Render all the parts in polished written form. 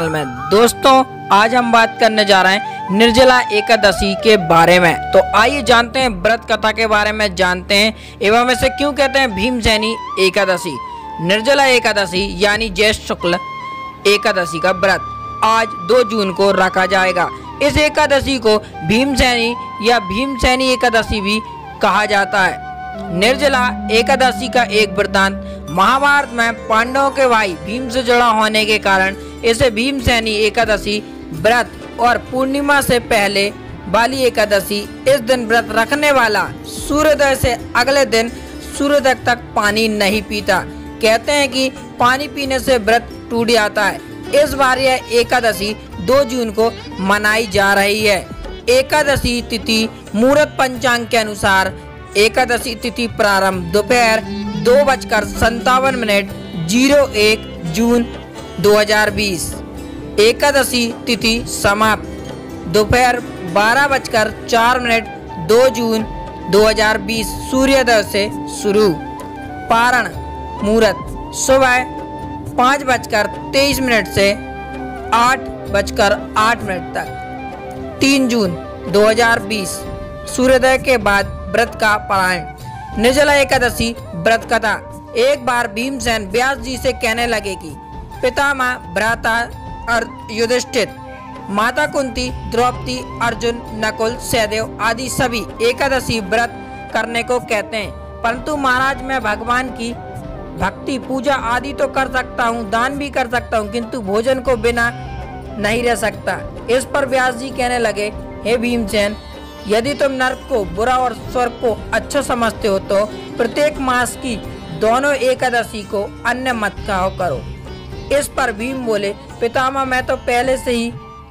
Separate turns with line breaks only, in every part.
में दोस्तों आज हम बात करने जा रहे हैं निर्जला एकादशी के बारे में। तो आइए जानते हैं व्रत कथा के बारे में जानते हैं एवं इसे क्यों कहते हैं भीमसेनी एकादशी। निर्जला एकादशी यानी ज्येष्ठ शुक्ल एकादशी का व्रत आज 2 जून को रखा जाएगा। इस एकादशी को भीमसेनी या भीमसेनी एकादशी भी कहा जाता है। निर्जला एकादशी का एक वृत्तांत महाभारत में पांडवों के भाई भीम से जुड़ा होने के कारण इसे भीमसेनी एकादशी व्रत और पूर्णिमा से पहले वाली एकादशी इस दिन व्रत रखने वाला सूर्योदय से अगले दिन सूर्योदय तक पानी नहीं पीता। कहते हैं कि पानी पीने से व्रत टूट जाता है। इस बार यह एकादशी 2 जून को मनाई जा रही है। एकादशी तिथि मुहूर्त पंचांग के अनुसार एकादशी तिथि प्रारंभ दोपहर 2:57 01 जून 2020। एकादशी तिथि समाप्त दोपहर 12:04 2 जून 2020 सूर्योदय से शुरू। पारण मुहूर्त सुबह 5:23 से 8:08 तक। 3 जून 2020 सूर्योदय के बाद व्रत का पारायण। निर्जला एकादशी व्रत कथा। एक बार भीमसेन व्यास जी से कहने लगे कि पितामह भ्राता युधिष्ठिर, माता कुंती, द्रौपदी, अर्जुन, नकुल, सहदेव आदि सभी एकादशी व्रत करने को कहते हैं, परंतु महाराज मैं भगवान की भक्ति पूजा आदि तो कर सकता हूँ, दान भी कर सकता हूँ, किंतु भोजन को बिना नहीं रह सकता। इस पर व्यास जी कहने लगे, हे भीमसेन, यदि तुम नरक को बुरा और स्वर्ग को अच्छा समझते हो तो प्रत्येक मास की दोनों एकादशी को अन्न मत खाओ करो। इस पर भीम बोले, पितामह मैं तो पहले से ही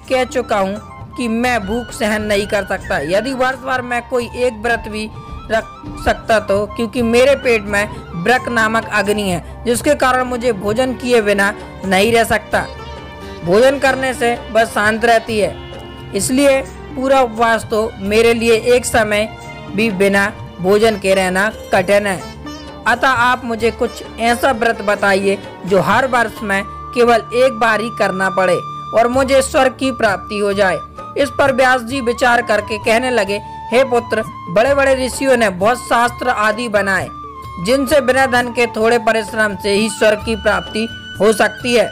कह चुका हूँ कि मैं भूख सहन नहीं कर सकता। यदि वर्ष भर मैं कोई एक व्रत भी रख सकता तो, क्योंकि मेरे पेट में व्रत नामक अग्नि है जिसके कारण मुझे भोजन किए बिना नहीं रह सकता। भोजन करने से बस शांत रहती है, इसलिए पूरा उपवास तो मेरे लिए एक समय भी बिना भोजन के रहना कठिन है। अतः आप मुझे कुछ ऐसा व्रत बताइए जो हर वर्ष में केवल एक बार ही करना पड़े और मुझे स्वर्ग की प्राप्ति हो जाए। इस पर व्यास जी विचार करके कहने लगे, हे पुत्र, बड़े बड़े ऋषियों ने बहुत शास्त्र आदि बनाए जिनसे बिना धन के थोड़े परिश्रम से ही स्वर्ग की प्राप्ति हो सकती है।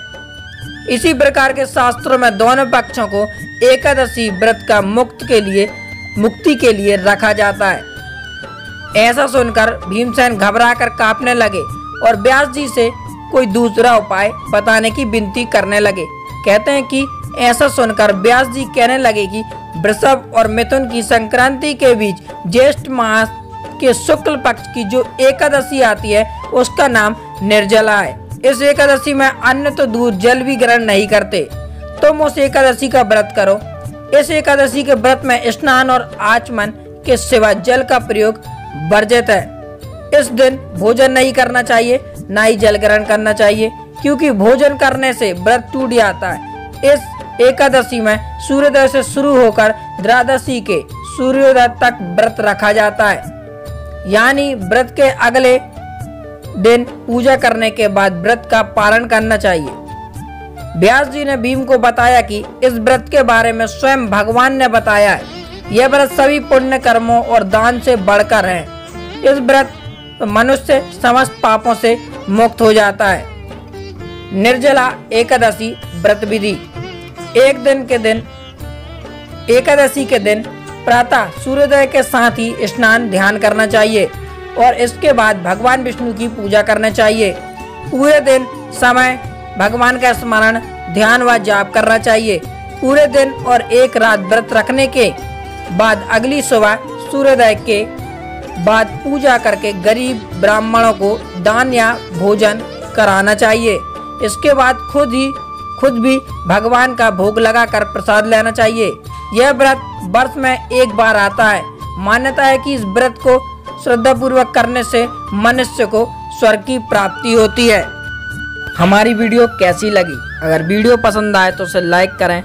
इसी प्रकार के शास्त्रों में दोनों पक्षों को एकादशी व्रत का मुक्ति के लिए रखा जाता है। ऐसा सुनकर भीमसेन घबराकर कांपने लगे और व्यास जी से कोई दूसरा उपाय बताने की विनती करने लगे। कहते हैं कि ऐसा सुनकर व्यास जी कहने लगे कि वृषभ और मिथुन की संक्रांति के बीच ज्येष्ठ मास के शुक्ल पक्ष की जो एकादशी आती है उसका नाम निर्जला है। इस एकादशी में अन्न तो दूर जल भी ग्रहण नहीं करते। तुम उस एकादशी का व्रत करो। इस एकादशी के व्रत में स्नान और आचमन के सिवा जल का प्रयोग वर्जित है। इस दिन भोजन नहीं करना चाहिए, ना ही जल ग्रहण करना चाहिए, क्योंकि भोजन करने से व्रत टूट जाता है। इस एकादशी में सूर्योदय से शुरू होकर द्वादशी के सूर्योदय तक व्रत रखा जाता है, यानी व्रत के अगले दिन पूजा करने के बाद व्रत का पारण करना चाहिए। व्यास जी ने भीम को बताया कि इस व्रत के बारे में स्वयं भगवान ने बताया है। यह व्रत सभी पुण्य कर्मों और दान से बढ़कर है। इस व्रत मनुष्य समस्त पापों से मुक्त हो जाता है। निर्जला एकादशी व्रत विधि। एकादशी के दिन प्रातः सूर्योदय के साथ ही स्नान ध्यान करना चाहिए और इसके बाद भगवान विष्णु की पूजा करना चाहिए। पूरे दिन समय भगवान का स्मरण, ध्यान व जाप करना चाहिए। पूरे दिन और एक रात व्रत रखने के बाद अगली सुबह सूर्योदय के बाद पूजा करके गरीब ब्राह्मणों को दान या भोजन कराना चाहिए। इसके बाद खुद भी भगवान का भोग लगाकर प्रसाद लेना चाहिए। यह व्रत वर्ष में एक बार आता है। मान्यता है कि इस व्रत को श्रद्धा पूर्वक करने से मनुष्य को स्वर्ग की प्राप्ति होती है। हमारी वीडियो कैसी लगी? अगर वीडियो पसंद आए तो उसे लाइक करें,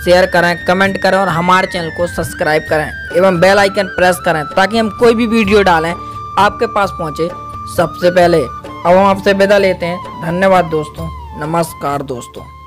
शेयर करें, कमेंट करें और हमारे चैनल को सब्सक्राइब करें एवं बेल आइकन प्रेस करें ताकि हम कोई भी वीडियो डालें आपके पास पहुंचे सबसे पहले। अब हम आपसे विदा लेते हैं। धन्यवाद दोस्तों। नमस्कार दोस्तों।